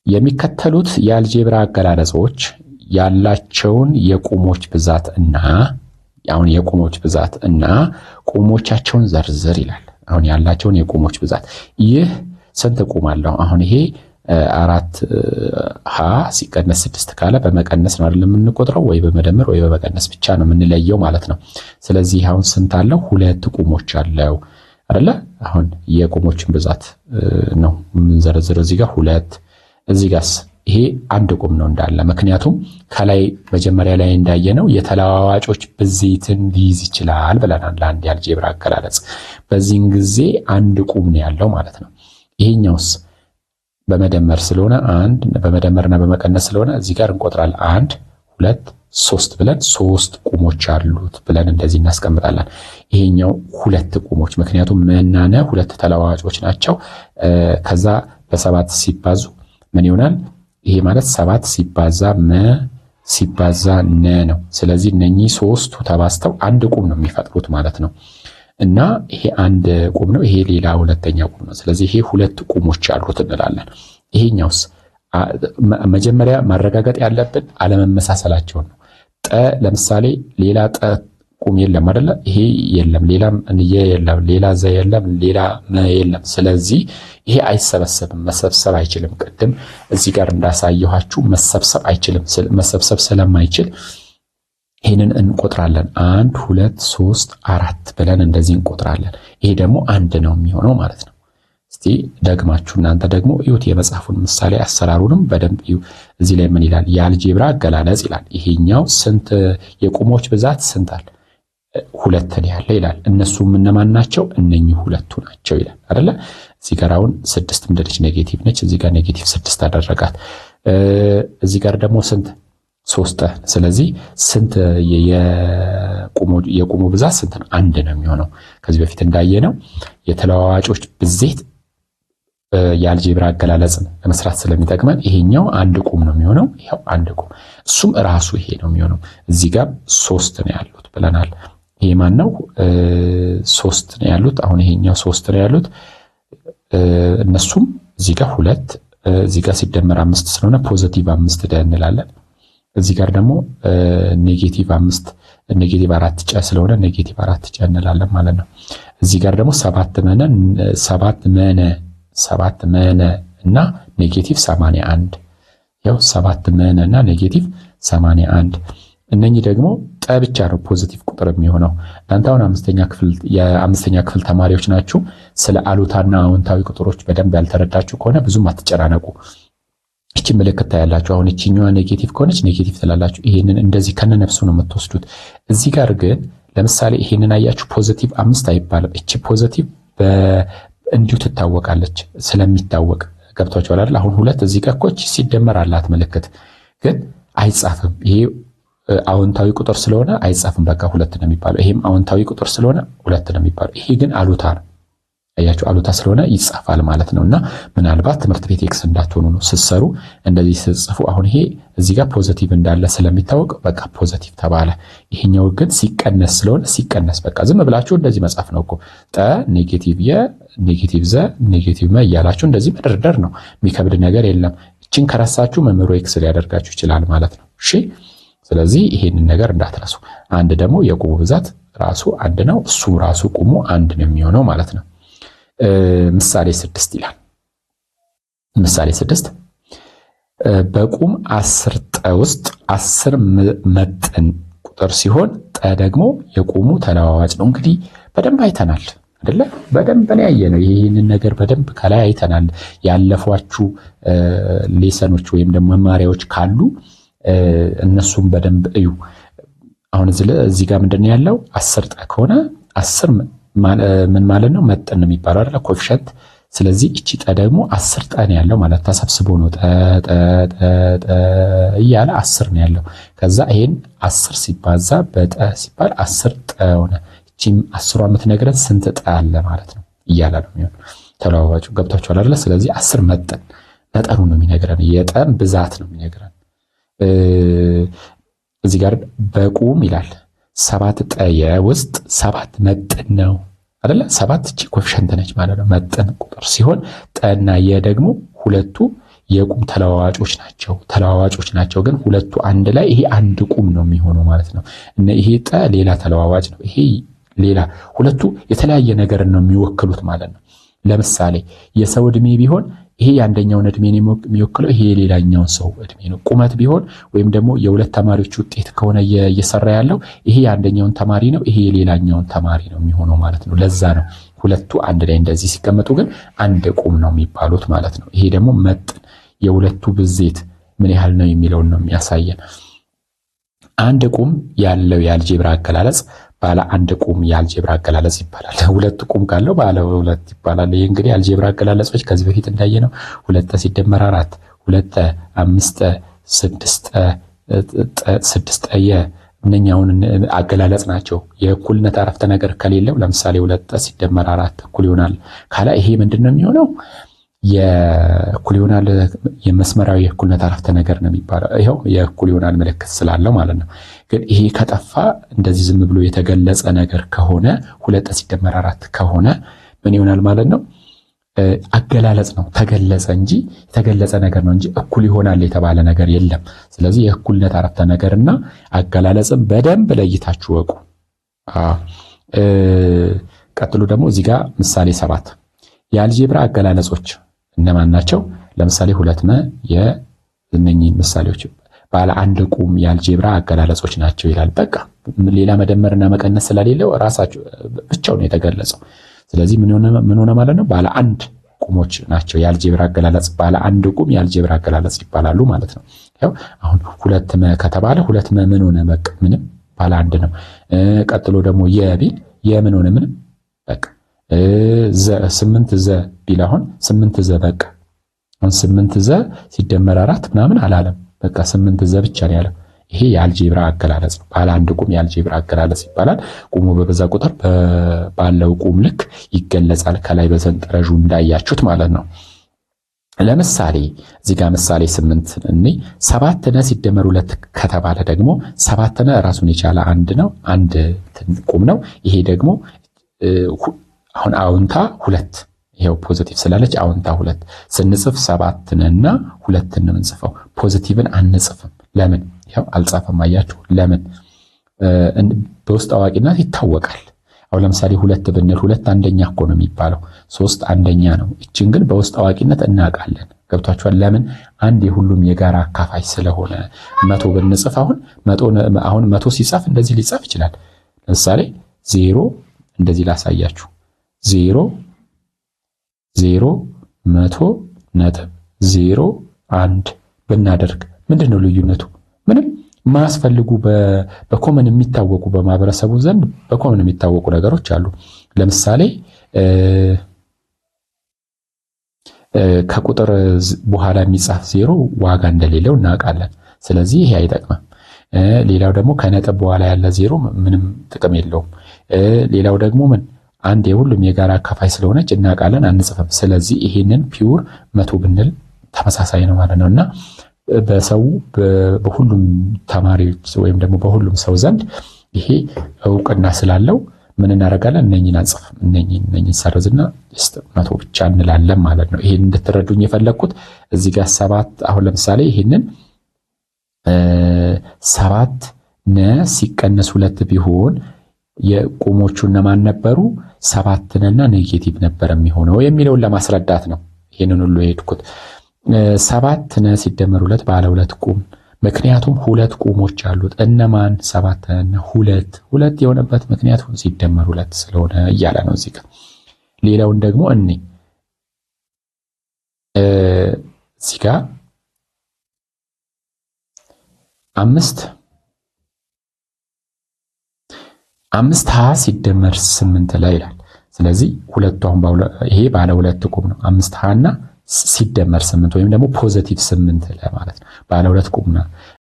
የሚከተሉት የአልጄብራ አገላለጾች ያላቸውን የቁሞች ብዛት እና አሁን የቁሞች ብዛት እና ቁሞቻቸውን ዘርዝር ይላል። አሁን ያላቸውን የቁሞች ብዛት ይህ ስንት ቁም አለው? አሁን ይሄ 4 ሀ ሲቀነስ 6 ካለ በመቀነስ ነው አይደል የምንቆጥረው? ወይ በመደመር ወይ በመቀነስ ብቻ ነው የምንለየው ማለት ነው። ስለዚህ አሁን ስንት አለው? 2 ቁሞች አለው አይደለ? አሁን የቁሞችን ብዛት ነው የምንዘረዝረው። እዚህ ጋር 2፣ እዚህ ጋርስ ይሄ 1 ቁም ነው እንዳለ። ምክንያቱም ከላይ መጀመሪያ ላይ እንዳየነው የተለዋዋጮች ብዜትን ሊይዝ ይችላል ብለናል ለአንድ የአልጄብራ አገላለጽ። በዚህን ጊዜ 1 ቁም ነው ያለው ማለት ነው። ይሄኛውስ በመደመር ስለሆነ በመደመርና በመቀነስ ስለሆነ እዚህ ጋር እንቆጥራለን 1 2 3 ብለን 3 ቁሞች አሉት ብለን እንደዚህ እናስቀምጣለን። ይሄኛው 2 ቁሞች ምክንያቱም መናነ 2 ተለዋዋጮች ናቸው። ከዛ በ7 ሲባዙ ምን ይሆናል? ይሄ ማለት 7 ሲባዛ መ ሲባዛ ነ ነው። ስለዚህ እነኚህ 3ቱ ተባዝተው 1 ቁም ነው የሚፈጥሩት ማለት ነው። እና ይሄ 1 ቁም ነው፣ ይሄ ሌላ ሁለተኛ ቁም ነው። ስለዚህ ይሄ 2 ቁሞች አሉት እንላለን። ይሄኛውስ መጀመሪያ ማረጋገጥ ያለብን አለመመሳሰላቸውን ነው። ጠ ለምሳሌ ሌላ ጠ ቁም የለም አይደለ? ይሄ የለም፣ ሌላም የለም፣ ሌላ ዘ የለም፣ ሌላ መ የለም። ስለዚህ ይሄ አይሰበሰብም፣ መሰብሰብ አይችልም። ቅድም እዚህ ጋር እንዳሳየኋችሁ መሰብሰብ አይችልም። መሰብሰብ ስለማይችል ይሄንን እንቆጥራለን 1 2 3 4 ብለን እንደዚህ እንቆጥራለን። ይሄ ደግሞ 1 ነው የሚሆነው ማለት ነው። እስቲ ደግማችሁ እናንተ ደግሞ እዩት የመጽሐፉን ምሳሌ አሰራሩንም በደንብ እዩ። እዚህ ላይ ምን ይላል? የአልጄብራ አገላለጽ ይላል። ይሄኛው ስንት የቁሞች ብዛት ስንት አለ? 2 ነው ያለ ይላል። እነሱም እነማን ናቸው? እነኚህ 2ቱ ናቸው ይላል አይደለ? እዚህ ጋር አሁን 6 ምንድነች? ኔጌቲቭ ነች። እዚህ ጋር ኔጌቲቭ 6 አደረጋት። እዚህ ጋር ደግሞ ስንት 3። ስለዚህ ስንት የቁሙ ብዛት ስንት ነው? 1 ነው የሚሆነው። ከዚህ በፊት እንዳየነው የተለዋዋጮች ብዜት የአልጄብራ አገላለጽን ለመስራት ስለሚጠቅመን ይሄኛው 1 ቁም ነው የሚሆነው። ይሄው 1 ቁም እሱም ራሱ ይሄ ነው የሚሆነው። እዚህ ጋር 3 ነው ያሉት ብለናል። ይሄ ማን ነው? 3 ነው ያሉት። አሁን ይሄኛው 3 ነው ያሉት። እነሱም እዚህ ጋር 2 እዚህ ጋር ሲደመር 5 ስለሆነ ፖዚቲቭ 5 እንላለን። እዚህ ጋር ደግሞ ኔጌቲቭ 5 ኔጌቲቭ 4 ጨ ስለሆነ ኔጌቲቭ 4 ጨ እንላለን ማለት ነው። እዚህ ጋር ደግሞ 7 መነ እና ኔጌቲቭ 81 ያው 7 መነ እና ኔጌቲቭ 81 እነኚህ ደግሞ ጠ ብቻ ነው ፖዚቲቭ ቁጥር የሚሆነው። እናንተ አሁን የአምስተኛ ክፍል ተማሪዎች ናችሁ። ስለ አሉታና አዎንታዊ ቁጥሮች በደንብ ያልተረዳችሁ ከሆነ ብዙም አትጨናነቁ። እቺ ምልክት ታያላችሁ። አሁን እቺኛዋ ኔጌቲቭ ከሆነች ኔጌቲቭ ትላላችሁ። ይሄንን እንደዚህ ከነነፍሱ ነው የምትወስዱት። እዚህ ጋር ግን ለምሳሌ ይሄንን አያችሁ ፖዚቲቭ 5 አይባልም። እቺ ፖዚቲቭ እንዲሁ ትታወቃለች ስለሚታወቅ ገብቷችኋል አይደል? አሁን 2 እዚህ ጋር እኮ ሲደመር አላት ምልክት ግን አይጻፍም። ይሄ አዎንታዊ ቁጥር ስለሆነ አይጻፍም። በቃ 2 ነው የሚባለው። ይሄም አዎንታዊ ቁጥር ስለሆነ 2 ነው የሚባለው። ይሄ ግን አሉታ ነው። አያችሁ አሉታ ስለሆነ ይጻፋል ማለት ነውና ምናልባት ትምህርት ቤት ኤክስ እንዳትሆኑ ነው ስትሰሩ እንደዚህ ስትጽፉ። አሁን ይሄ እዚህ ጋር ፖዚቲቭ እንዳለ ስለሚታወቅ በቃ ፖዚቲቭ ተባለ። ይሄኛው ግን ሲቀነስ ስለሆነ ሲቀነስ በቃ ዝም ብላችሁ እንደዚህ መጻፍ ነው እኮ ጠ ኔጌቲቭ ኔጌቲቭ ዘ ኔጌቲቭ መ እያላችሁ እንደዚህ መደርደር ነው። የሚከብድ ነገር የለም። እቺን ከረሳችሁ መምህሩ ኤክስ ሊያደርጋችሁ ይችላል ማለት ነው። እሺ ስለዚህ ይሄንን ነገር እንዳትረሱ። 1 ደግሞ የቁሙ ብዛት ራሱ 1 ነው። እሱ ራሱ ቁሙ 1 ነው የሚሆነው ማለት ነው። ምሳሌ 6 ይላል። ምሳሌ 6 በቁም 10 ጠ ውስጥ 10 መጠን ቁጥር ሲሆን ጠ ደግሞ የቁሙ ተለዋዋጭ ነው። እንግዲህ በደንብ አይተናል አይደለ? በደንብ ነው ያየነው። ይሄንን ነገር በደንብ ከላይ አይተናል። ያለፏችሁ ሌሰኖች ወይም ደግሞ መማሪያዎች ካሉ እነሱም በደንብ እዩ። አሁን እዚህ ጋር ምንድነው ያለው? 10 ጠ ከሆነ 10 ምን ማለት ነው? መጠን ነው የሚባለው አይደል? ኮኤፊሺየንት። ስለዚህ እቺ ጠ ደግሞ 10 ጠ ነው ያለው ማለት ተሰብስቦ ነው ጠ እያለ 10 ነው ያለው። ከዛ ይሄን 10 ሲባዛ በጠ ሲባል 10 ጠ ሆነ። እቺም 10ዋ የምትነግረን ስንት ጠ አለ ማለት ነው እያለ ነው የሚሆነው። ተለዋዋጩ ገብታችኋል አይደል? ስለዚህ 10 መጠኑ ነው የሚነግረን፣ የጠን ብዛት ነው የሚነግረን። እዚህ ጋር በቁም ይላል 7 ጠየ ውስጥ 7 መጠን ነው አይደለ? 7 እቺ ኮኤፊሺየንት ነች ማለት ነው። መጠን ቁጥር ሲሆን ጠና የ ደግሞ ሁለቱ የቁም ተለዋዋጮች ናቸው ግን ሁለቱ አንድ ላይ ይሄ አንድ ቁም ነው የሚሆነው ማለት ነው። እና ይሄ ጠ ሌላ ተለዋዋጭ ነው፣ ይሄ ሌላ፣ ሁለቱ የተለያየ ነገር ነው የሚወክሉት ማለት ነው። ለምሳሌ የሰው እድሜ ቢሆን ይሄ የአንደኛውን እድሜ ነው የሚወክለው፣ ይሄ የሌላኛውን ሰው እድሜ ነው። ቁመት ቢሆን ወይም ደግሞ የሁለት ተማሪዎች ውጤት ከሆነ እየሰራ ያለው ይሄ የአንደኛውን ተማሪ ነው፣ ይሄ የሌላኛውን ተማሪ ነው የሚሆነው ማለት ነው። ለዛ ነው ሁለቱ አንድ ላይ እንደዚህ ሲቀመጡ ግን አንድ ቁም ነው የሚባሉት ማለት ነው። ይሄ ደግሞ መጥን የሁለቱ ብዜት ምን ያህል ነው የሚለውን ነው የሚያሳየን። አንድ ቁም ያለው የአልጄብራ አገላለጽ ባለ አንድ ቁም የአልጄብራ አገላለጽ ይባላል። ሁለት ቁም ካለው ባለ ሁለት ይባላል። ይሄ እንግዲህ አልጄብራ አገላለጾች ከዚህ በፊት እንዳየነው 2 ሲደመር 4 2 5 6 እነኛውን አገላለጽ ናቸው። የእኩልነት አረፍተ ነገር ከሌለው ለምሳሌ 2 ሲደመር 4 እኩል ይሆናል ካለ ይሄ ምንድነው የሚሆነው? የእኩል ይሆናል የመስመራዊ የእኩልነት አረፍተ ነገር ነው የሚባለው። ይሄው የእኩል ይሆናል ምልክት ስላለው ማለት ነው። ግን ይሄ ከጠፋ እንደዚህ ዝም ብሎ የተገለጸ ነገር ከሆነ 2 ሲደመር 4 ከሆነ ምን ይሆናል ማለት ነው? አገላለጽ ነው፣ ተገለጸ እንጂ የተገለጸ ነገር ነው እንጂ እኩል ይሆናል የተባለ ነገር የለም። ስለዚህ የእኩልነት አረፍተ ነገርና አገላለጽን በደንብ ለይታችሁ ወቁ። ቀጥሎ ደግሞ እዚህ ጋር ምሳሌ 7 የአልጄብራ አገላለጾች እነማን ናቸው? ለምሳሌ 2 የእነኚህ ምሳሌዎች ባለ አንድ ቁም የአልጄብራ አገላለጾች ናቸው ይላል። በቃ ሌላ መደመርና መቀነስ ስለሌለው ራሳቸው ብቻው ነው የተገለጸው። ስለዚህ ምን ሆነ ማለት ነው? ባለ አንድ ቁሞች ናቸው የአልጄብራ አገላለጽ፣ ባለ አንድ ቁም የአልጄብራ አገላለጽ ይባላሉ ማለት ነው። ያው አሁን 2 ከተባለ 2 ምን ሆነ? በቃ ምንም ባለ አንድ ነው። ቀጥሎ ደግሞ የቢል የምን ሆነ? ምንም በቃ 8 ዘ ቢል አሁን 8 ዘ በቃ አሁን 8 ዘ ሲደመር 4 ምናምን አላለም። በቃ 8 ዘ ብቻ ነው ያለው። ይሄ የአልጄብራ አገላለጽ ነው። ባለ አንድ ቁም የአልጄብራ አገላለጽ ይባላል። ቁሙ በበዛ ቁጥር ባለው ቁም ልክ ይገለጻል። ከላይ በሰንጠረዡ እንዳያችሁት ማለት ነው። ለምሳሌ እዚህ ጋር ምሳሌ 8 እኔ 7 ነ ሲደመር 2 ከተባለ ደግሞ 7 ነ ራሱን የቻለ አንድ ነው፣ አንድ ቁም ነው። ይሄ ደግሞ አሁን አውንታ 2 ይሄው ፖዚቲቭ ስላለች አውንታ 2 ስንጽፍ 7 ነና 2 ነው የምንጽፈው። ፖዚቲቭን አንጽፍም። ለምን? ይሄው አልጻፈም። አያችሁ ለምን? በውስጥ አዋቂነት ይታወቃል። አሁን ለምሳሌ 2 ብንል 2 አንደኛ እኮ ነው የሚባለው፣ 3 አንደኛ ነው። እቺን ግን በውስጥ አዋቂነት እናውቃለን። ገብቷችኋል? ለምን? አንድ የሁሉም የጋራ አካፋይ ስለሆነ 100 ብንጽፍ አሁን 100 ሲጻፍ እንደዚህ ሊጻፍ ይችላል። ለምሳሌ 0 እንደዚህ ላሳያችሁ 0 0 100 ነጥብ 0 1 ብናደርግ ምንድነው ልዩነቱ? ምንም ማያስፈልጉ በኮመን የሚታወቁ በማህበረሰቡ ዘንድ በኮመን የሚታወቁ ነገሮች አሉ። ለምሳሌ ከቁጥር በኋላ የሚጻፍ 0 ዋጋ እንደሌለው እናውቃለን። ስለዚህ ይሄ አይጠቅምም። ሌላው ደግሞ ከነጥብ በኋላ ያለ 0 ምንም ጥቅም የለውም። ሌላው ደግሞ አንድ የሁሉም የጋራ አካፋይ ስለሆነች እናውቃለን፣ አንጽፍም። ስለዚህ ይሄንን ፒውር 100 ብንል ተመሳሳይ ነው ማለት ነውና በሰው በሁሉም ተማሪዎች ወይም ደግሞ በሁሉም ሰው ዘንድ ይሄ እውቅና ስላለው ምን እናደርጋለን? እነኚህን አንጽፍም። እነኚህን ሰርዝና 100 ብቻ እንላለን ማለት ነው። ይሄን እንድትረዱኝ የፈለኩት እዚህ ጋር 7 አሁን ለምሳሌ ይሄንን 7 ነ ሲቀነስ 2 ቢሆን የቁሞቹ እነማን ነበሩ? 7 ነና ኔጌቲቭ ነበር የሚሆነው የሚለውን ለማስረዳት ነው ይሄንን ሁሉ የሄድኩት። 7 ነ ሲደመር 2 ባለ 2 ቁም፣ ምክንያቱም 2 ቁሞች አሉት። እነማን? 7 እና 2 የሆነበት ምክንያት ሲደመር 2 ስለሆነ እያለ ነው እዚህ ጋር። ሌላውን ደግሞ እዚህ ጋር 5 ሀ ሲደመር 8 ላይ ይላል። ስለዚህ ሁለቱ አሁን ይሄ ባለ 2 ቁም ነው። 5 ሀ እና ሲደመር 8 ወይም ደግሞ ፖዚቲቭ 8 ለማለት ነው። ባለ 2 ቁም ነው።